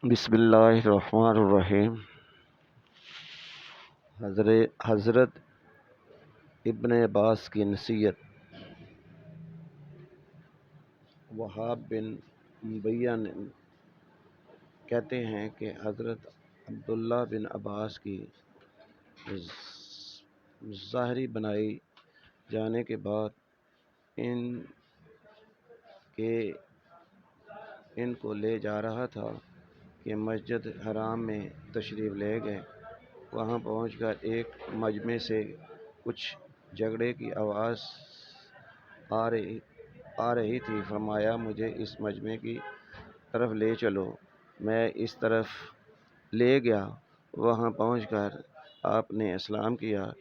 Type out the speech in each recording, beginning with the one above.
बिस्मिल्लाहिर्रहमानिर्रहीम। हज़रत इब्न अब्बास की नसीहत। वहाब बिन मुबैया कहते हैं कि हज़रत अब्दुल्ला बिन अब्बास की ज़ाहरी बनाई जाने के बाद इनको ले जा रहा था कि मस्जिद हराम में तशरीफ़ ले गए। वहाँ पहुंचकर एक मजमे से कुछ झगड़े की आवाज़ आ रही थी। फरमाया, मुझे इस मजमे की तरफ ले चलो। मैं इस तरफ ले गया। वहाँ पहुंचकर आपने इस्लाम किया।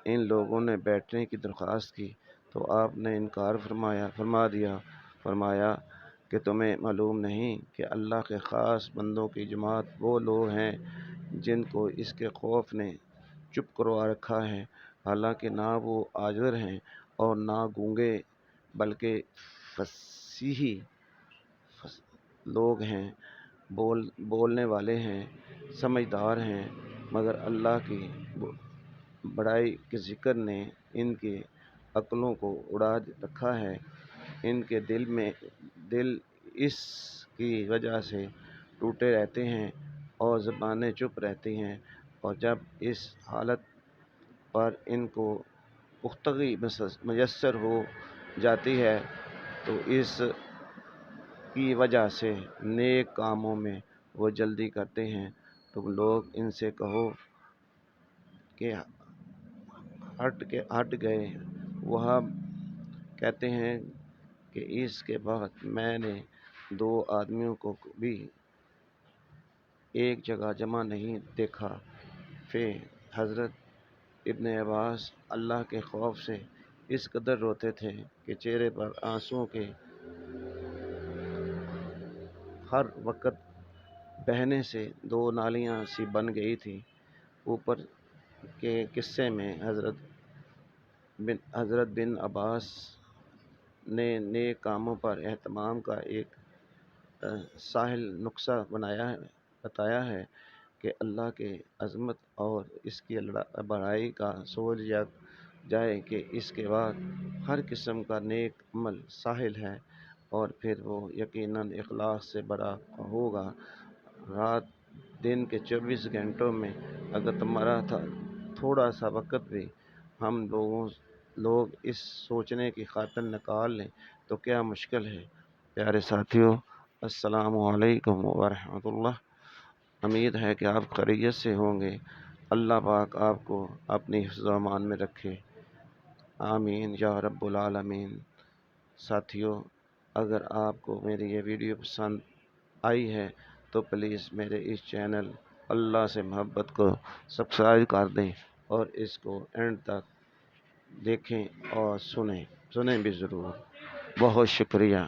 इन लोगों ने बैठने की दरख्वास्त की तो आपने इनकार फरमा दिया। फरमाया कि तुम्हें मालूम नहीं कि अल्लाह के ख़ास बंदों की जमात वो लोग हैं जिनको इसके खौफ ने चुप करवा रखा है। हालांकि ना वो आजिर हैं और ना गूंगे, बल्कि फसीही लोग हैं, बोलने वाले हैं, समझदार हैं, मगर अल्लाह की बड़ाई के ज़िक्र ने इनके अक्लों को उड़ा रखा है। इनके दिल इस की वजह से टूटे रहते हैं और ज़बानें चुप रहती हैं, और जब इस हालत पर इनको पुख्तगी मैसर हो जाती है तो इस की वजह से नेक कामों में वो जल्दी करते हैं। तुम लोग इनसे कहो कि हट गए। वह कहते हैं कि इसके बाद मैंने दो आदमियों को भी एक जगह जमा नहीं देखा। फिर हज़रत इब्न अब्बास अल्लाह के खौफ से इस कदर रोते थे कि चेहरे पर आंसुओं के हर वक्त बहने से दो नालियां सी बन गई थी। ऊपर के किस्से में हज़रत बिन अब्बास ने नेक कामों पर एहतमाम का एक साहिल नुस्खा बताया है कि अल्लाह के अज़मत और इसकी बड़ाई का सोच जाए कि इसके बाद हर किस्म का नेक अमल साहिल है, और फिर वो यकीनन इखलास से बड़ा होगा। रात दिन के 24 घंटों में अगर तुम्हारा थोड़ा सा वक़्त भी हम लोग इस सोचने की खातिर निकाल लें तो क्या मुश्किल है। प्यारे साथियों, अस्सलामु अलैकुम वरहमतुल्लाह। उम्मीद है कि आप खैरियत से होंगे। अल्लाह पाक आपको अपनी हिफ्ज़-ओ-अमान में रखे। आमीन या रब्बुल आलमीन। साथियों, अगर आपको मेरी ये वीडियो पसंद आई है तो प्लीज़ मेरे इस चैनल अल्लाह से मोहब्बत को सब्सक्राइब कर दें और इसको एंड तक देखें और सुनें भी ज़रूर। बहुत शुक्रिया।